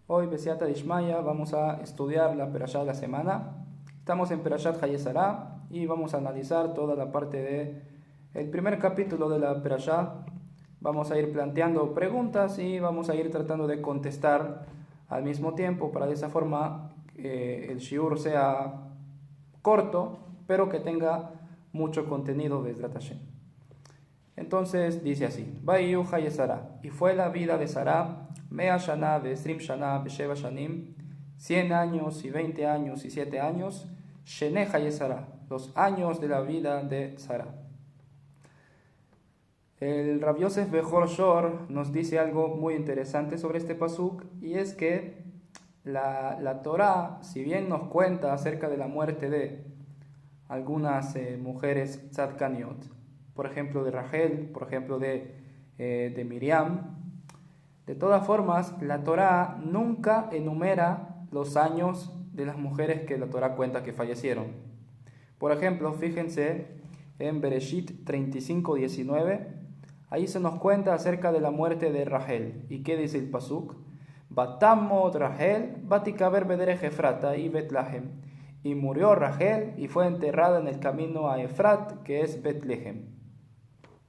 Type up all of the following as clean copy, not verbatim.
Hoy, Besiata Dishmaya, vamos a estudiar la Perashá de la semana. Estamos en Perashat Hayezará y vamos a analizar toda la parte de el primer capítulo de la Perashá. Vamos a ir planteando preguntas y vamos a ir tratando de contestar al mismo tiempo para de esa forma el shiur sea corto, pero que tenga mucho contenido de Hashem. Entonces dice así: Vayu Hayezará, y fue la vida de Sará, Mea Shana, Vesrim Shana, Besheva Shanim, 100 años y 20 años y 7 años, Shene Hayezará, los años de la vida de Sará. El Rav Yosef Bechor Shor nos dice algo muy interesante sobre este pasuk, y es que la Torá, si bien nos cuenta acerca de la muerte de algunas mujeres tzadkaniot, por ejemplo de Rachel, por ejemplo de Miriam, de todas formas la Torá nunca enumera los años de las mujeres que la Torá cuenta que fallecieron. Por ejemplo, fíjense en Bereshit 35:19, ahí se nos cuenta acerca de la muerte de Rachel. ¿Y qué dice el pasuk? Batamot Rachel, batikaber bederej Efrata y Betlehem. Y murió Rachel y fue enterrada en el camino a Efrat, que es Betlehem.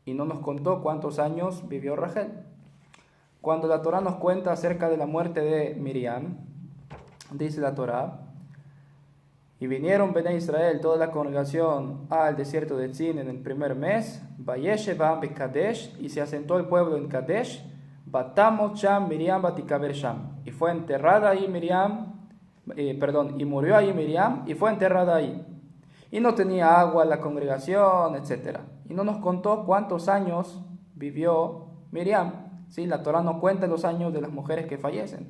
Y no nos contó cuántos años vivió Rachel. Cuando la Torá nos cuenta acerca de la muerte de Miriam, dice la Torá: y vinieron Bnei Israel, toda la congregación, al desierto de Tzin en el primer mes, Vayesheva Bekadesh, y se asentó el pueblo en Kadesh, Batamot Sham Miriam Batikaber Sham, y fue enterrada ahí y murió ahí Miriam, y fue enterrada ahí. Y no tenía agua la congregación, etc. Y no nos contó cuántos años vivió Miriam. ¿Sí? La Torá no cuenta los años de las mujeres que fallecen.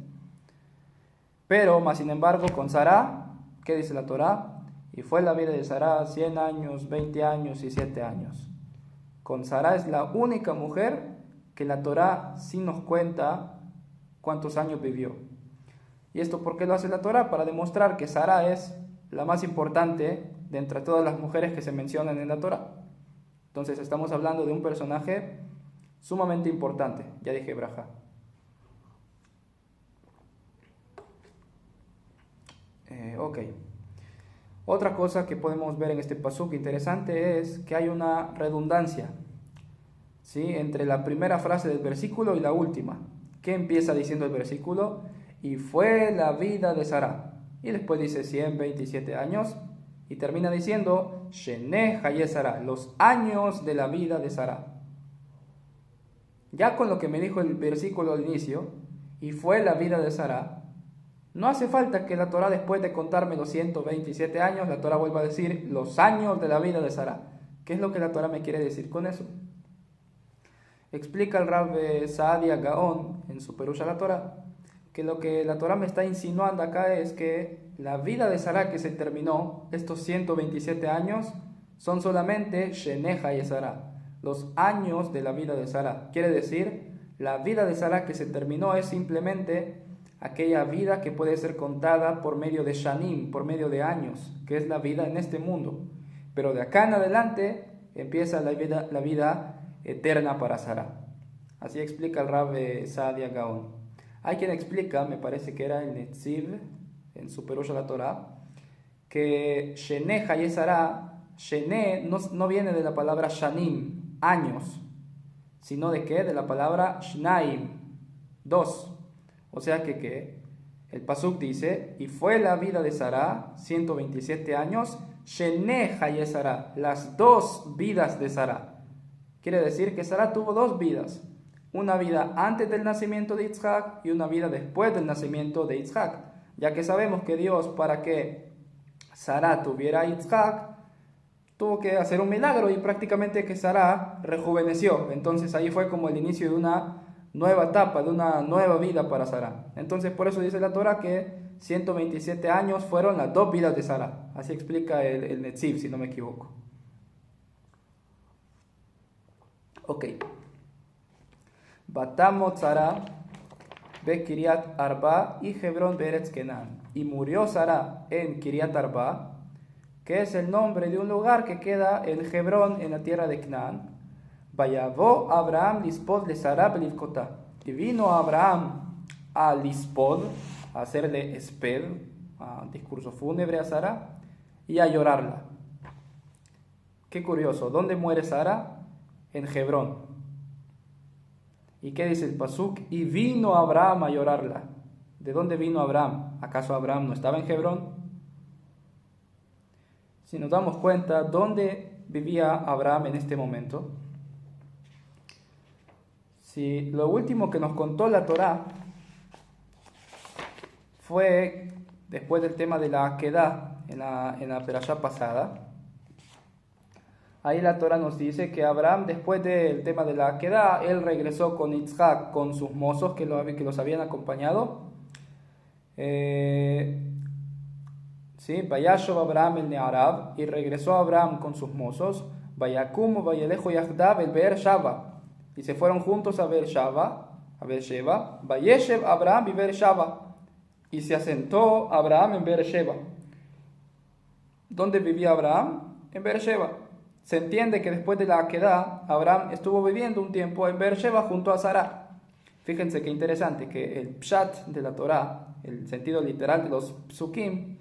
Pero, más sin embargo, con Sará, ¿qué dice la Torá? Y fue la vida de Sará 100 años, 20 años y 7 años. Con Sará es la única mujer que la Torá sí nos cuenta cuántos años vivió. ¿Y esto por qué lo hace la Torá? Para demostrar que Sará es la más importante de entre todas las mujeres que se mencionan en la Torá. Entonces estamos hablando de un personaje sumamente importante. Ya dije braja. Ok. Otra cosa que podemos ver en este pasuk interesante es que hay una redundancia, ¿sí?, entre la primera frase del versículo y la última. ¿Qué empieza diciendo el versículo? Y fue la vida de Sará. Y después dice 127 años. Y termina diciendo Shene Hayezará, los años de la vida de Sará. Ya con lo que me dijo el versículo al inicio, y fue la vida de Sará, no hace falta que la Torá, después de contarme los 127 años, la Torá vuelva a decir los años de la vida de Sará. ¿Qué es lo que la Torá me quiere decir con eso? Explica el Rav Saadia Gaon en su Perush a la Torá que lo que la Torá me está insinuando acá es que la vida de Sará que se terminó, estos 127 años, son solamente Shene Hayezará, los años de la vida de Sará. Quiere decir, la vida de Sará que se terminó es simplemente aquella vida que puede ser contada por medio de Shanim, por medio de años, que es la vida en este mundo. Pero de acá en adelante empieza la vida eterna para Sará. Así explica el Rav Saadia Gaon. Hay quien explica, me parece que era el Netziv, en su Perush a la Torá, que Shene Hayezará, Shene no viene de la palabra Shanim, años, sino de qué? De la palabra Shnaim, dos. O sea que el pasuk dice, y fue la vida de Sará 127 años, Shene Hayezará, las dos vidas de Sará. Quiere decir que Sará tuvo dos vidas. Una vida antes del nacimiento de Yitzhak y una vida después del nacimiento de Yitzhak. Ya que sabemos que Dios, para que Sará tuviera a Yitzhak, tuvo que hacer un milagro y prácticamente que Sará rejuveneció. Entonces ahí fue como el inicio de una nueva etapa, de una nueva vida para Sará. Entonces por eso dice la Torá que 127 años fueron las dos vidas de Sará. Así explica el Netziv, si no me equivoco. Ok. Batamot Sará be Kiriat Arba y Hebrón beretz Kenan. Y murió Sará en Kiriat Arba, que es el nombre de un lugar que queda en Hebrón, en la tierra de Canaán. Vayavó Abraham lispod le Sará belivkotá. Y vino Abraham a Lispod, a hacerle esped, a discurso fúnebre a Sara, y a llorarla. Qué curioso, ¿dónde muere Sara? En Hebrón. ¿Y qué dice el pasuk? Y vino Abraham a llorarla. ¿De dónde vino Abraham? ¿Acaso Abraham no estaba en Hebrón? Si nos damos cuenta, ¿dónde vivía Abraham en este momento? Si lo último que nos contó la Torá fue después del tema de la Akedah en la perashá pasada, ahí la Torá nos dice que Abraham, después del tema de la Akedah, él regresó con Yitzhak, con sus mozos que los habían acompañado. Vayashov Abraham el Ne'arav, y regresó Abraham con sus mozos. Vayakum vayelejo yachdav el Beer Shava, y se fueron juntos a Beersheba. Vayeshev Abraham y Beersheba, y se asentó Abraham en Beersheba. ¿Dónde vivía Abraham? En Beersheba. Se entiende que después de la Akedah, Abraham estuvo viviendo un tiempo en Beersheba junto a Sara. Fíjense qué interesante, que el pshat de la Torá, el sentido literal de los psukim,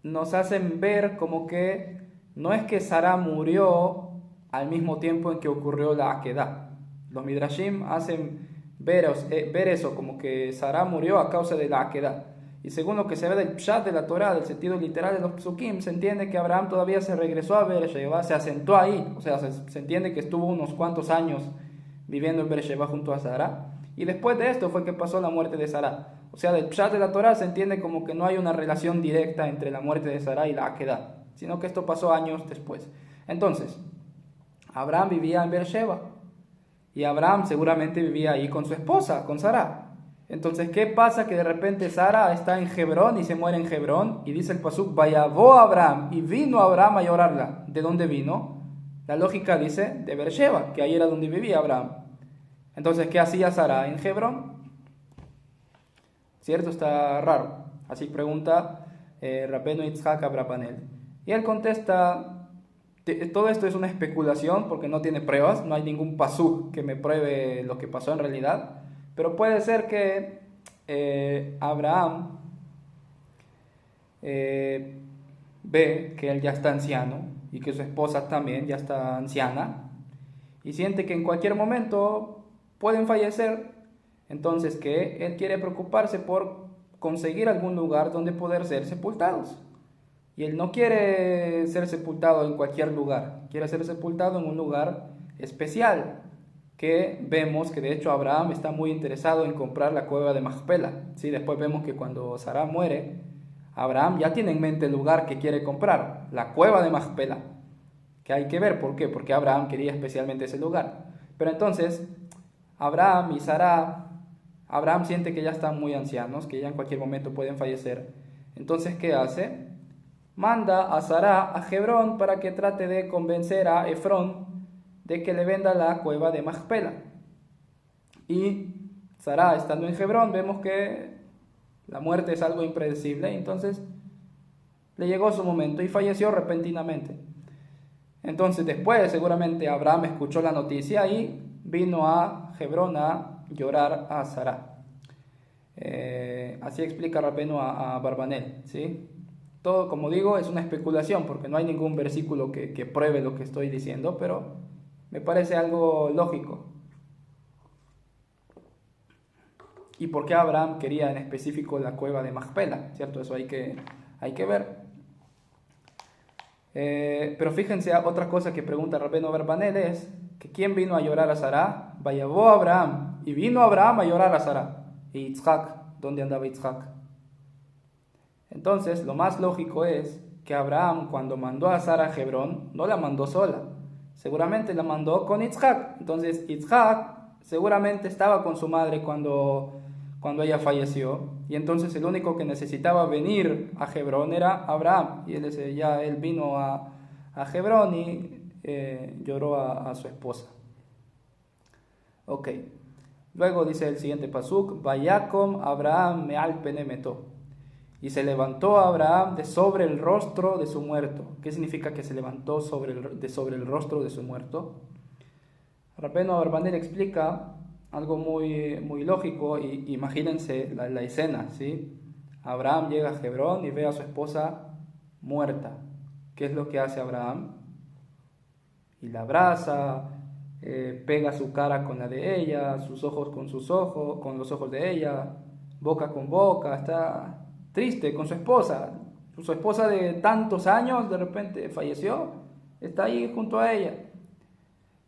nos hacen ver como que no es que Sara murió al mismo tiempo en que ocurrió la Akedah. Los midrashim hacen ver eso como que Sara murió a causa de la Akedah. Y según lo que se ve del pshat de la Torá, del sentido literal de los psukim, se entiende que Abraham todavía se regresó a Beersheba, se asentó ahí. O sea, se entiende que estuvo unos cuantos años viviendo en Beersheba junto a Sara. Y después de esto fue que pasó la muerte de Sara. O sea, del pshat de la Torá se entiende como que no hay una relación directa entre la muerte de Sara y la Akedah, sino que esto pasó años después. Entonces, Abraham vivía en Beersheba, y Abraham seguramente vivía ahí con su esposa, con Sara. Entonces, ¿qué pasa? Que de repente Sara está en Hebrón y se muere en Hebrón, y dice el pasuk, vayavó Abraham, y vino Abraham a llorarla. ¿De dónde vino? La lógica dice de Beersheba, que ahí era donde vivía Abraham. Entonces, ¿qué hacía Sara en Hebrón? ¿Cierto? Está raro. Así pregunta Rabbeinu Yitzhak Abravanel. Y él contesta, todo esto es una especulación porque no tiene pruebas, no hay ningún pasuk que me pruebe lo que pasó en realidad, pero puede ser que Abraham ve que él ya está anciano y que su esposa también ya está anciana y siente que en cualquier momento pueden fallecer. Entonces, que él quiere preocuparse por conseguir algún lugar donde poder ser sepultados. Y él no quiere ser sepultado en cualquier lugar, quiere ser sepultado en un lugar especial, que vemos que de hecho Abraham está muy interesado en comprar la cueva de Macpela. ¿Sí? Después vemos que cuando Sara muere, Abraham ya tiene en mente el lugar que quiere comprar, la cueva de Macpela. Que hay que ver por qué, porque Abraham quería especialmente ese lugar. Pero entonces, Abraham y Sara, Abraham siente que ya están muy ancianos, que ya en cualquier momento pueden fallecer. Entonces, ¿qué hace? Manda a Sara a Hebrón para que trate de convencer a Efrón de que le venda la cueva de Macpela. Y Sara, estando en Hebrón, vemos que la muerte es algo impredecible, entonces le llegó su momento y falleció repentinamente. Entonces después seguramente Abraham escuchó la noticia y vino a Hebrón a llorar a Sara. Así explica Rabbeinu a Barbanel, ¿sí? Todo, como digo, es una especulación porque no hay ningún versículo que pruebe lo que estoy diciendo, pero me parece algo lógico. ¿Y por qué Abraham quería en específico la cueva de Macpela? ¿Cierto? Eso hay que ver. Pero fíjense, otra cosa que pregunta Rabbeinu Barbanel es que ¿quién vino a llorar a Sara? Vayavó Abraham, y vino Abraham a llorar a Sara. ¿Y Yitzhak? ¿Dónde andaba Yitzhak? Entonces, lo más lógico es que Abraham, cuando mandó a Sara a Hebrón, no la mandó sola. Seguramente la mandó con Yitzhak. Entonces, Yitzhak seguramente estaba con su madre cuando ella falleció. Y entonces el único que necesitaba venir a Hebrón era Abraham. Y él vino a Hebrón y lloró a su esposa. Ok. Luego dice el siguiente pasuk, Vayakom Abraham me'al pene meto. Y se levantó Abraham de sobre el rostro de su muerto. ¿Qué significa que se levantó sobre el rostro de su muerto? Rabbeinu Barbanel explica algo muy lógico, y imagínense la escena, ¿sí? Abraham llega a Hebrón y ve a su esposa muerta. ¿Qué es lo que hace Abraham? Y la abraza, pega su cara con la de ella, sus ojos con sus ojos, con los ojos de ella, boca con boca, está triste con su esposa. Su esposa de tantos años de repente falleció, está ahí junto a ella.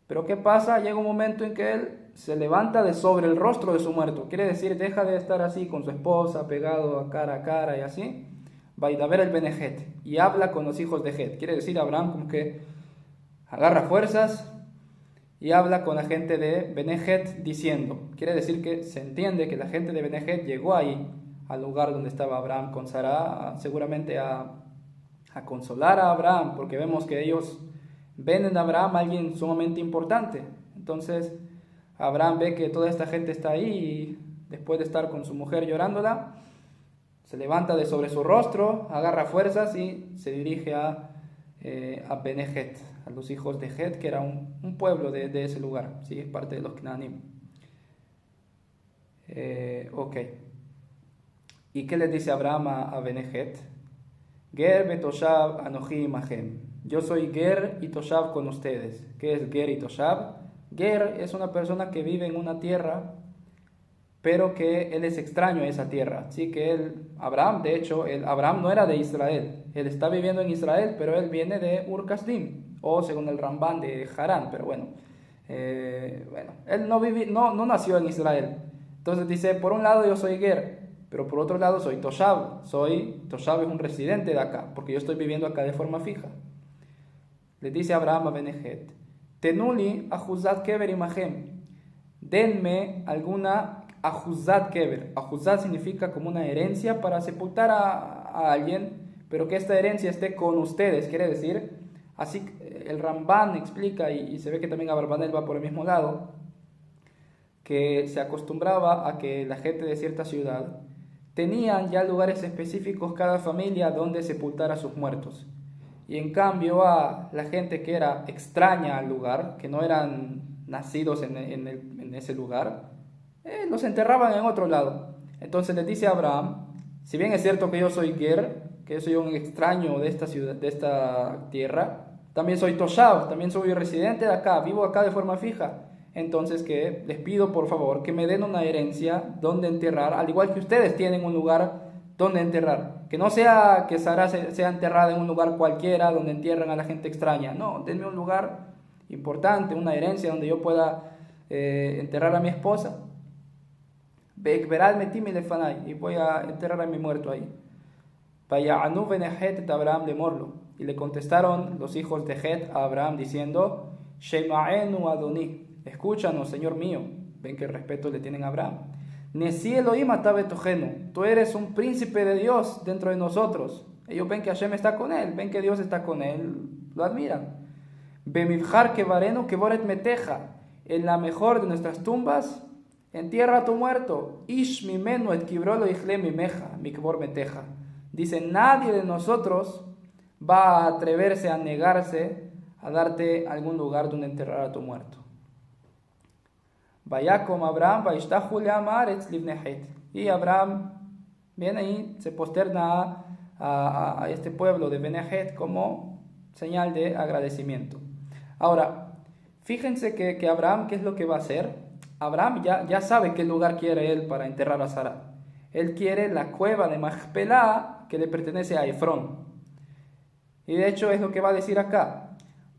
Pero ¿qué pasa? Llega un momento en que él se levanta de sobre el rostro de su muerto. Quiere decir, deja de estar así con su esposa, pegado a cara y así. Va a ir a ver el Benejet y habla con los hijos de Het. Quiere decir, Abraham como que agarra fuerzas y habla con la gente de Benejet diciendo. Quiere decir que se entiende que la gente de Benejet llegó ahí, al lugar donde estaba Abraham con Sara, seguramente a consolar a Abraham, porque vemos que ellos ven en Abraham a alguien sumamente importante. Entonces Abraham ve que toda esta gente está ahí y después de estar con su mujer llorándola, se levanta de sobre su rostro, agarra fuerzas y se dirige a Benejet, a los hijos de Het, que era un pueblo de ese lugar, ¿sí? Es parte de los Knanim. Ok. ¿Y qué les dice Abraham a Benejet? Ger betoshav anoji imahem. Yo soy Ger y Toshav con ustedes. ¿Qué es Ger y Toshav? Ger es una persona que vive en una tierra, pero que él es extraño a esa tierra. Así que Abraham, de hecho, Abraham no era de Israel. Él está viviendo en Israel, pero él viene de Ur Kasdim, o según el Rambán de Harán. Pero bueno, él no nació en Israel. Entonces dice, por un lado yo soy Ger, pero por otro lado soy Toshav. Toshav es un residente de acá, porque yo estoy viviendo acá de forma fija. Le dice Abraham a Benejet, Tenuli ahuzat kever imahem. Denme alguna ahuzat kever. Ahuzat significa como una herencia para sepultar a alguien, pero que esta herencia esté con ustedes. Quiere decir, así el Rambán explica, y se ve que también Abarbanel va por el mismo lado, que se acostumbraba a que la gente de cierta ciudad tenían ya lugares específicos cada familia donde sepultar a sus muertos. Y en cambio a la gente que era extraña al lugar, que no eran nacidos en ese lugar, los enterraban en otro lado. Entonces les dice a Abraham, si bien es cierto que yo soy Ger, que yo soy un extraño de esta ciudad, de esta tierra, también soy Toshav, también soy residente de acá, vivo acá de forma fija. Entonces que les pido por favor que me den una herencia donde enterrar, al igual que ustedes tienen un lugar donde enterrar. Que no sea que Sara sea enterrada en un lugar cualquiera donde entierran a la gente extraña. No, denme un lugar importante, una herencia donde yo pueda enterrar a mi esposa. Y voy a enterrar a mi muerto ahí. Y le contestaron los hijos de Het a Abraham diciendo, Shema'enu Adoni, escúchanos, Señor mío. Ven qué respeto le tienen a Abraham. Nesi Elohim atabetojenu, tú eres un príncipe de Dios dentro de nosotros. Ellos ven que Hashem está con él, ven que Dios está con él, lo admiran. Bemivjar kevarenu kevoret meteja, en la mejor de nuestras tumbas, entierra a tu muerto. Ish mimenu et kibrolo ichle mimeja, mikvor meteja. Dice, nadie de nosotros va a atreverse a negarse a darte algún lugar donde enterrar a tu muerto. Vayakom Abraham, vaishtahu le'amaretz livnei Het. Y Abraham viene ahí, se posterna a este pueblo de Benejet como señal de agradecimiento. Ahora, fíjense que Abraham, ¿qué es lo que va a hacer? Abraham ya sabe qué lugar quiere él para enterrar a Sara. Él quiere la cueva de Machpelah que le pertenece a Efrón. Y de hecho es lo que va a decir acá.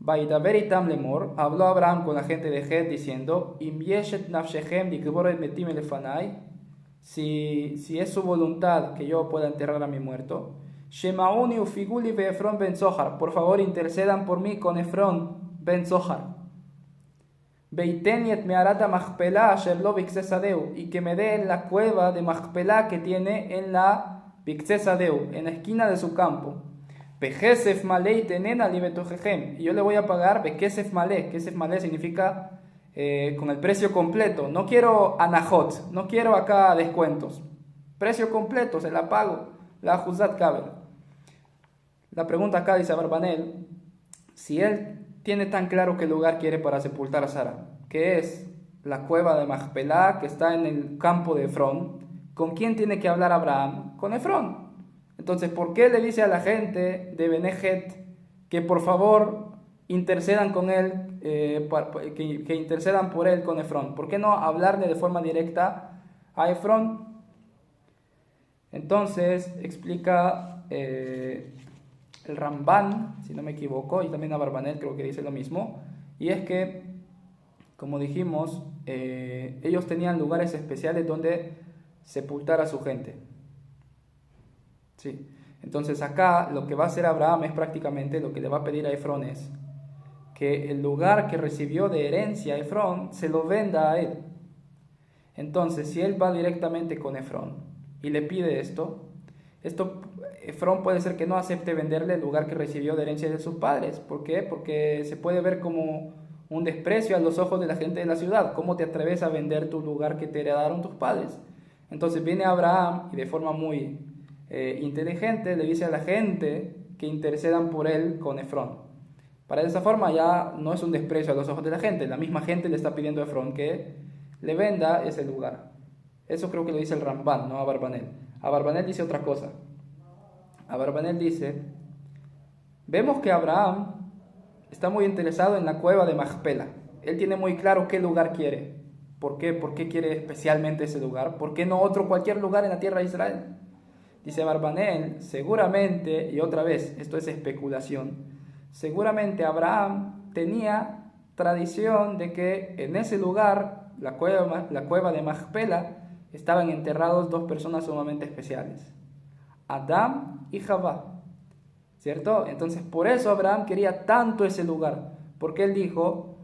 Vaidaber itam lemor, habló Abraham con la gente de Het diciendo, Im yeshet nafshechem likboret metim elefanai, si es su voluntad que yo pueda enterrar a mi muerto, Shemauni ufiguli ve Efrón ben Zohar, por favor intercedan por mí con Efrón ben Zohar. Beiteniet mearata Machpelah asher lo biksesadeu, y que me dé en la cueva de Machpelah que tiene en la biksesadeu, en la esquina de su campo. Bekesef malei tenena libetojejem, y yo le voy a pagar bekesef malei. Kesef malei significa con el precio completo. No quiero anajot, no quiero acá descuentos. Precio completo, se la pago. La juzat kaber. La pregunta acá dice Abarbanel, si él tiene tan claro qué lugar quiere para sepultar a Sara, que es la cueva de Macpelá, que está en el campo de Efrón, ¿con quién tiene que hablar Abraham? Con Efrón. Entonces, ¿por qué le dice a la gente de Benejet que por favor intercedan con él, que intercedan por él con Efrón? ¿Por qué no hablarle de forma directa a Efrón? Entonces, explica el Ramban, si no me equivoco, y también Abarbanel creo que dice lo mismo, y es que, como dijimos, ellos tenían lugares especiales donde sepultar a su gente. Sí. Entonces acá lo que va a hacer Abraham es prácticamente lo que le va a pedir a Efrón es que el lugar que recibió de herencia Efrón se lo venda a él. Entonces, si él va directamente con Efrón y le pide esto, Efrón puede ser que no acepte venderle el lugar que recibió de herencia de sus padres. ¿Por qué? Porque se puede ver como un desprecio a los ojos de la gente de la ciudad. ¿Cómo te atreves a vender tu lugar que te heredaron tus padres? Entonces viene Abraham y de forma muy inteligente le dice a la gente que intercedan por él con Efrón. Para esa forma ya no es un desprecio a los ojos de la gente. La misma gente le está pidiendo a Efrón que le venda ese lugar. Eso creo que lo dice el Ramban, no Abarbanel. Abarbanel dice otra cosa. Abarbanel dice, vemos que Abraham está muy interesado en la cueva de Macpela. Él tiene muy claro qué lugar quiere. ¿Por qué? ¿Por qué quiere especialmente ese lugar? ¿Por qué no cualquier lugar en la tierra de Israel? Dice Abarbanel, seguramente, y otra vez, esto es especulación, seguramente Abraham tenía tradición de que en ese lugar, la cueva de Macpela, estaban enterrados dos personas sumamente especiales, Adán y Javá, ¿cierto? Entonces por eso Abraham quería tanto ese lugar, porque él dijo,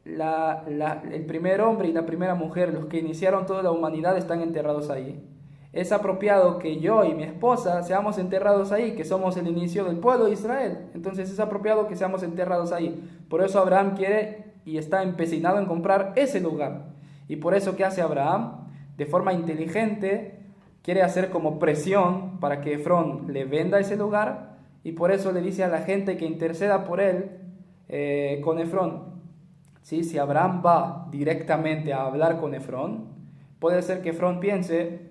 el primer hombre y la primera mujer, los que iniciaron toda la humanidad, están enterrados ahí. Es apropiado que yo y mi esposa seamos enterrados ahí, que somos el inicio del pueblo de Israel. Entonces es apropiado que seamos enterrados ahí. Por eso Abraham quiere y está empecinado en comprar ese lugar. Y por eso, ¿qué hace Abraham? De forma inteligente, quiere hacer como presión para que Efrón le venda ese lugar. Y por eso le dice a la gente que interceda por él con Efrón. ¿Sí? Si Abraham va directamente a hablar con Efrón, puede ser que Efrón piense,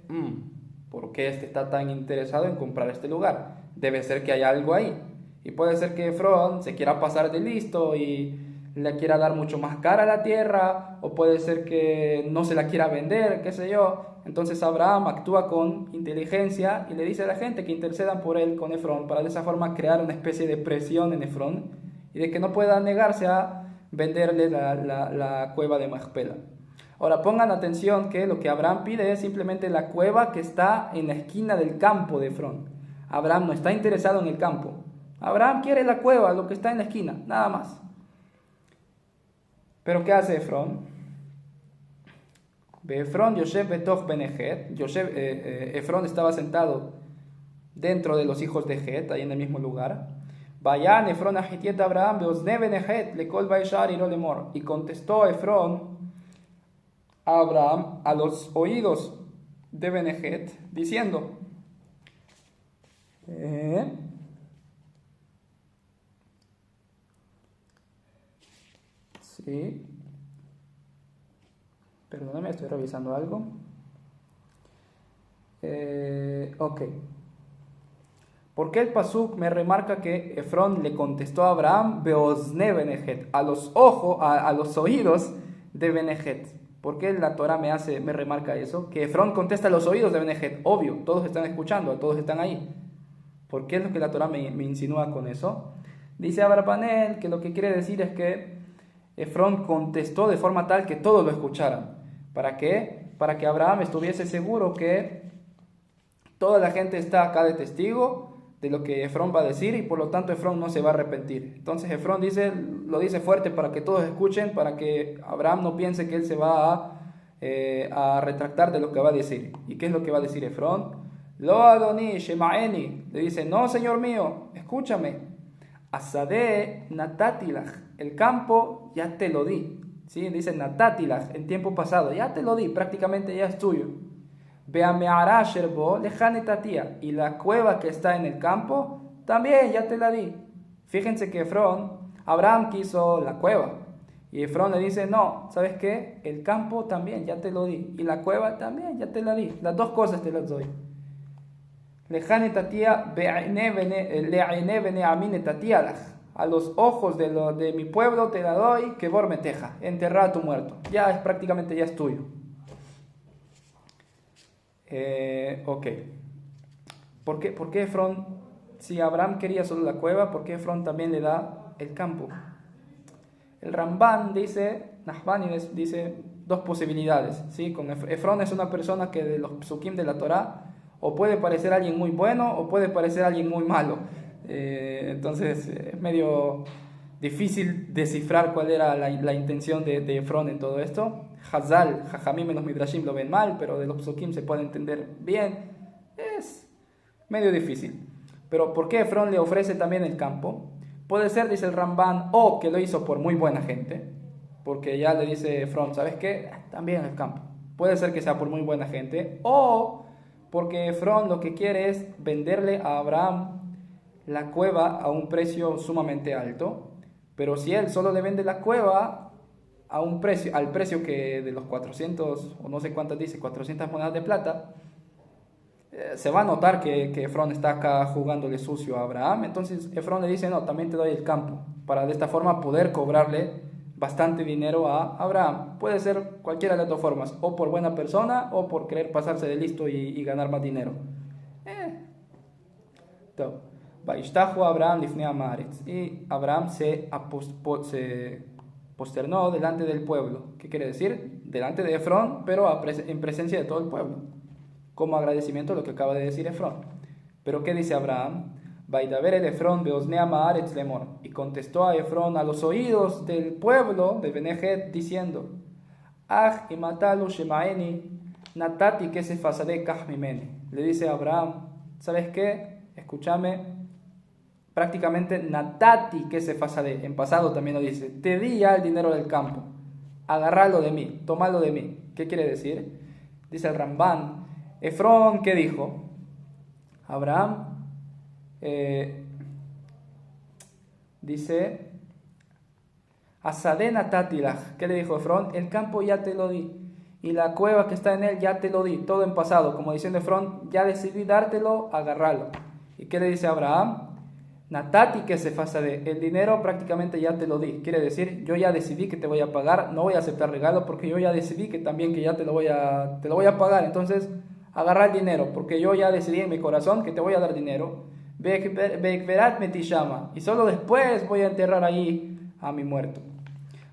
¿por qué este está tan interesado en comprar este lugar? Debe ser que hay algo ahí. Y puede ser que Efrón se quiera pasar de listo y le quiera dar mucho más cara a la tierra, o puede ser que no se la quiera vender, qué sé yo. Entonces Abraham actúa con inteligencia y le dice a la gente que intercedan por él con Efrón, para de esa forma crear una especie de presión en Efrón y de que no pueda negarse a venderle la cueva de Macpela. Ahora pongan atención que lo que Abraham pide es simplemente la cueva que está en la esquina del campo de Efrón. Abraham no está interesado en el campo. Abraham quiere la cueva, lo que está en la esquina, nada más. Pero ¿qué hace Efrón? Efrón Yosef betoch benejet. Efrón estaba sentado dentro de los hijos de Het, ahí en el mismo lugar. Vayan Efrón a Hitiet Abraham beozne benejet lekol vaishar y no lemor. Y contestó Efrón a Abraham a los oídos de Benejet, diciendo, sí, perdóname, estoy revisando algo. Ok. ¿Por qué el pasuk me remarca que Efrón le contestó a Abraham beozne Benejet, a los oídos de Benejet? ¿Por qué la Torah me remarca eso? Que Efrón contesta a los oídos de Benejet. Obvio, todos están escuchando, todos están ahí. ¿Por qué es lo que la Torah me insinúa con eso? Dice Abarbanel que lo que quiere decir es que Efrón contestó de forma tal que todos lo escucharan. ¿Para qué? Para que Abraham estuviese seguro que toda la gente está acá de testigo de lo que Efrón va a decir y por lo tanto Efrón no se va a arrepentir. Entonces Efrón lo dice fuerte para que todos escuchen, para que Abraham no piense que él se va a retractar de lo que va a decir. ¿Y qué es lo que va a decir Efrón? Lo Adoni Shema'eni, le dice, no señor mío, escúchame. Asadeh natatilach, el campo ya te lo di. ¿Sí? Dice natatilach en tiempo pasado, ya te lo di, prácticamente ya es tuyo. Y la cueva que está en el campo, también ya te la di. Fíjense que Abraham quiso la cueva Y Efrón le dice, no, ¿sabes qué? El campo también, ya te lo di. Y la cueva también, ya te la di. Las dos cosas te las doy. Lejane tatía le'ainé bene amine tatialaj. A los ojos de mi pueblo te la doy, que bor me teja. Enterrar a tu muerto. Ya es prácticamente, ya es tuyo. Ok. ¿Por qué Efrón, si Abraham quería solo la cueva, por qué Efrón también le da el campo? El Ramban dice, Nahbani dice dos posibilidades, ¿sí? Con Efrón es una persona que de los psukim de la Torá o puede parecer alguien muy bueno o puede parecer alguien muy malo. Entonces es medio difícil descifrar cuál era la intención de Efrón en todo esto. Hazal, Jajamim en los Midrashim lo ven mal, pero de los psukim se puede entender bien. Es medio difícil. Pero ¿por qué Efrón le ofrece también el campo? Puede ser, dice el Ramban, o que lo hizo por muy buena gente, porque ya le dice Efrón, ¿sabes qué? También el campo. Puede ser que sea por muy buena gente, o porque Efrón lo que quiere es venderle a Abraham la cueva a un precio sumamente alto, pero si él solo le vende la cueva a un precio, al precio que de los 400, o no sé cuántas dice, 400 monedas de plata, se va a notar que Efrón está acá jugándole sucio a Abraham. Entonces Efrón le dice, no, también te doy el campo, para de esta forma poder cobrarle bastante dinero a Abraham. Puede ser cualquiera de las dos formas, o por buena persona, o por querer pasarse de listo y ganar más dinero. Vaishtahu Abraham lifnei haaretz. Y Abraham se posternó delante del pueblo. ¿Qué quiere decir? Delante de Efrón, pero en presencia de todo el pueblo, como agradecimiento a lo que acaba de decir Efrón. Pero ¿qué dice Abraham? Vaidaber el Efrón beosnea maaretz lemor. Y contestó a Efrón a los oídos del pueblo de Benejet diciendo: Aj imatalu shemaeni natati que se fasade kahmimeni. Le dice a Abraham, ¿sabes qué? Escúchame. Prácticamente natati que se fasade. En pasado también lo dice. Te di ya el dinero del campo. Agarralo de mí, tomalo de mí. ¿Qué quiere decir? Dice el Ramban. Efrón, ¿qué dijo? Abraham dice, Asadena tatilach. ¿Qué le dijo Efrón? El campo ya te lo di. Y la cueva que está en él ya te lo di. Todo en pasado. Como diciendo Efrón, ya decidí dártelo, agarralo. ¿Y qué le dice Abraham? Natati que se fasade. El dinero prácticamente ya te lo di. Quiere decir, yo ya decidí que te voy a pagar. No voy a aceptar regalo porque yo ya decidí que también que ya te lo voy a pagar. Entonces, agarra el dinero, porque yo ya decidí en mi corazón que te voy a dar dinero. Beekverat metishama. Y solo después voy a enterrar ahí a mi muerto.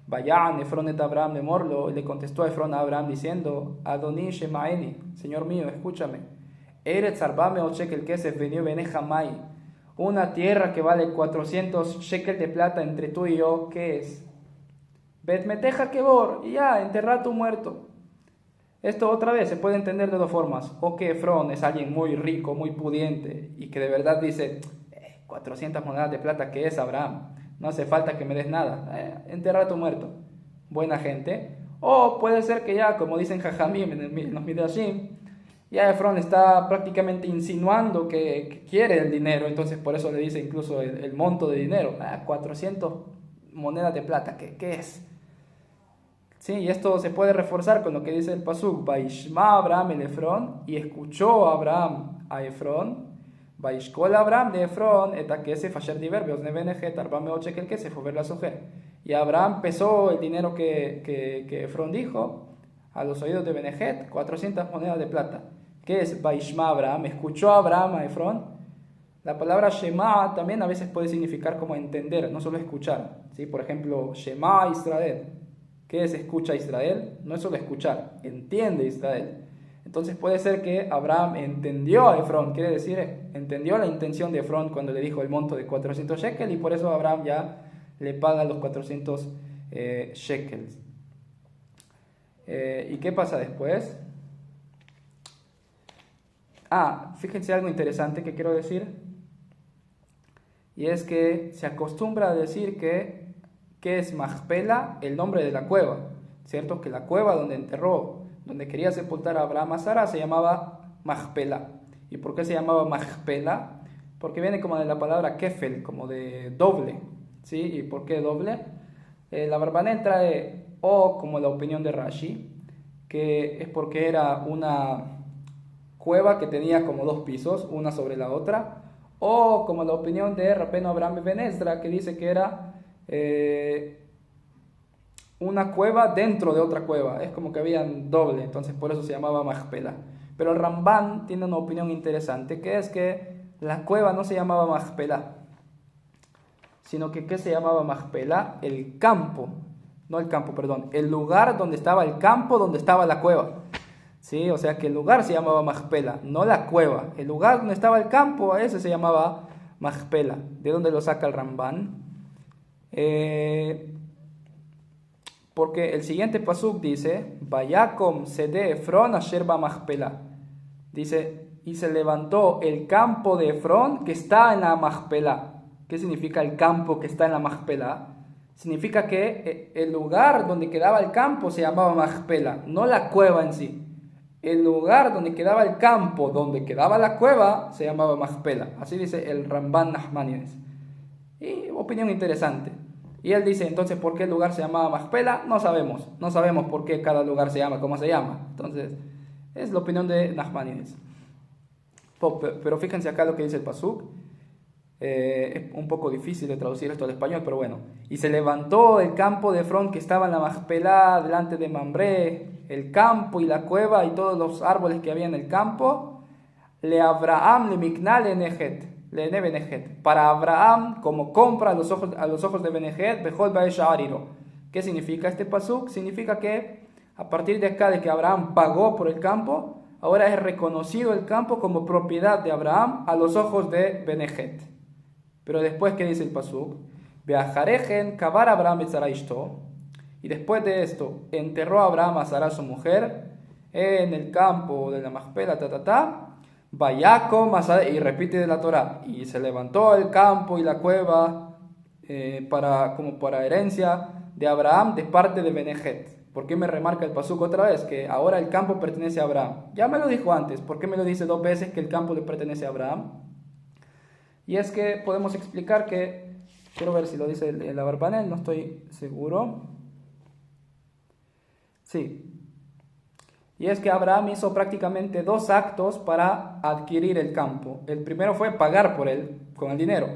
Vayan, Efrón et Abraham de Morlo, le contestó a Efrón a Abraham diciendo: Adoni shemaeni, Señor mío, escúchame. Eretz arbame o shekel kesef venió benejamai. Una tierra que vale 400 shekel de plata entre tú y yo, ¿qué es? Bet meteja kebor, y ya, enterra a tu muerto. Esto otra vez se puede entender de dos formas. O que Efrón es alguien muy rico, muy pudiente, y que de verdad dice, 400 monedas de plata, ¿qué es, Abraham? No hace falta que me des nada, enterra a tu muerto. Buena gente. O puede ser que ya, como dicen Jajamim en los Midrashim, ya Efrón está prácticamente insinuando que quiere el dinero, entonces por eso le dice incluso el monto de dinero. 400 monedas de plata, ¿qué es? Sí, y esto se puede reforzar con lo que dice el pasuk: Vaishma Abraham el Efrón, y escuchó Abraham a Efrón. Vaishkol Abraham de Efrón, eta kesef asher diver beosne benejet arba meot shekel kesef over la sojer. Y Abraham pesó el dinero que Efrón dijo a los oídos de Benejet, 400 monedas de plata. ¿Qué es Vaishma Abraham? ¿Escuchó Abraham a Efrón? La palabra Shema también a veces puede significar como entender, no solo escuchar. ¿Sí? Por ejemplo, Shema Israel. ¿Qué es escucha Israel? No es solo escuchar, entiende Israel. Entonces puede ser que Abraham entendió a Efrón, quiere decir, entendió la intención de Efrón cuando le dijo el monto de 400 shekels, y por eso Abraham ya le paga los 400 shekels. ¿Y qué pasa después? Fíjense algo interesante que quiero decir, y es que se acostumbra a decir que es Machpela, el nombre de la cueva, ¿cierto? Que la cueva donde quería sepultar a Abraham a Sara se llamaba Machpela. ¿Y por qué se llamaba Machpela? Porque viene como de la palabra kefel, como de doble, ¿sí? ¿Y por qué doble? La Barbanel trae o como la opinión de Rashi, que es porque era una cueva que tenía como dos pisos, una sobre la otra, o como la opinión de Rabbeinu Abraham ben Ezra, que dice que era una cueva dentro de otra cueva, es como que habían doble, entonces por eso se llamaba Machpelah. Pero el Ramban tiene una opinión interesante, que es que la cueva no se llamaba Machpelah, sino que ¿qué se llamaba Machpelah? El campo, no el campo, perdón, el lugar donde estaba el campo, donde estaba la cueva. Sí, o sea que el lugar se llamaba Machpelah, no la cueva. El lugar donde estaba el campo, a ese se llamaba Machpelah. ¿De dónde lo saca el Ramban? Porque el siguiente pasuk dice, Vayakom sede Efron asher ba Machpelah. Dice, y se levantó el campo de Efrón que está en la Machpelah. ¿Qué significa el campo que está en la Machpelah? Significa que el lugar donde quedaba el campo se llamaba Machpelah, no la cueva en sí. El lugar donde quedaba el campo, donde quedaba la cueva, se llamaba Machpelah. Así dice el Ramban Nachmanides. Y opinión interesante. Y él dice, entonces, ¿por qué el lugar se llamaba Machpelah? No sabemos. No sabemos por qué cada lugar se llama, cómo se llama. Entonces, es la opinión de Nachmanides. Pero fíjense acá lo que dice el pasuk. Es un poco difícil de traducir esto al español, pero bueno. Y se levantó el campo de Efrón que estaba en la Machpelah delante de Mambré, el campo y la cueva y todos los árboles que había en el campo, le Abraham le Mikna le Benejet, para Abraham como compra a los ojos de Benejet, Bejol Baesha Ariro. ¿Qué significa este pasuk? Significa que a partir de acá de que Abraham pagó por el campo, ahora es reconocido el campo como propiedad de Abraham a los ojos de Benejet. Pero después, ¿qué dice el pasuk? Beajarejen kabar Abraham et Sarai ishto. Y después de esto, enterró a Abraham a Sara su mujer en el campo de la Machpelah, Vayakom, y repite de la Torah, y se levantó el campo y la cueva como para herencia de Abraham de parte de Benejet. ¿Por qué me remarca el pasuk otra vez? Que ahora el campo pertenece a Abraham. Ya me lo dijo antes, ¿por qué me lo dice dos veces que el campo le pertenece a Abraham? Y es que podemos explicar que, quiero ver si lo dice el Abarbanel, no estoy seguro. Sí. Y es que Abraham hizo prácticamente dos actos para adquirir el campo. El primero fue pagar por él con el dinero.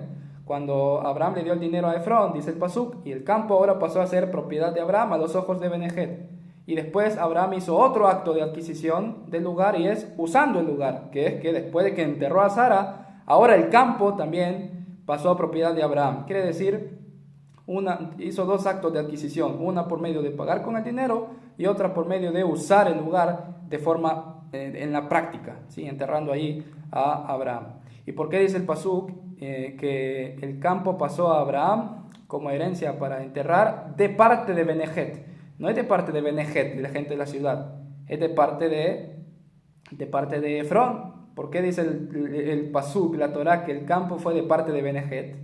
Cuando Abraham le dio el dinero a Efrón, dice el pasuk, y el campo ahora pasó a ser propiedad de Abraham a los ojos de Benejet. Y después Abraham hizo otro acto de adquisición del lugar y es usando el lugar, que es que después de que enterró a Sara, ahora el campo también pasó a propiedad de Abraham. Quiere decir, hizo dos actos de adquisición, una por medio de pagar con el dinero y otra por medio de usar el lugar de forma en la práctica, ¿sí? Enterrando ahí a Abraham. ¿Y por qué dice el pasuk que el campo pasó a Abraham como herencia para enterrar de parte de Benejet? No es de parte de Benejet, de la gente de la ciudad, es de parte de Efrón. ¿Por qué dice el pasuk, la Torah, que el campo fue de parte de Benejet?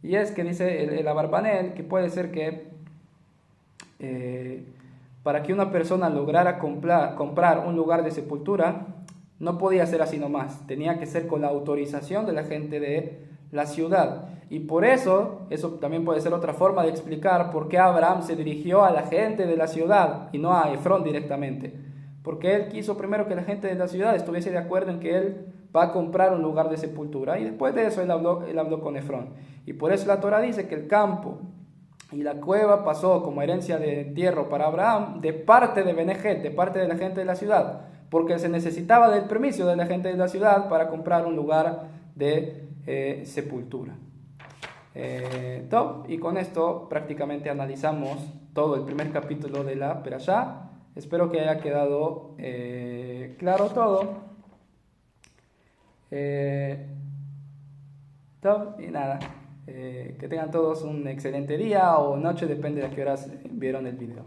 Y es que dice el Abarbanel que puede ser que para que una persona lograra comprar un lugar de sepultura, no podía ser así nomás, tenía que ser con la autorización de la gente de la ciudad. Y por eso también puede ser otra forma de explicar por qué Abraham se dirigió a la gente de la ciudad y no a Efrón directamente. Porque él quiso primero que la gente de la ciudad estuviese de acuerdo en que él va a comprar un lugar de sepultura. Y después de eso él habló con Efrón. Y por eso la Torah dice que el campo y la cueva pasó como herencia de entierro para Abraham de parte de Benejet, de parte de la gente de la ciudad. Porque se necesitaba del permiso de la gente de la ciudad para comprar un lugar de sepultura. Y con esto prácticamente analizamos todo el primer capítulo de la Perashá. Espero que haya quedado claro todo. Y nada, que tengan todos un excelente día o noche, depende de a qué horas vieron el video.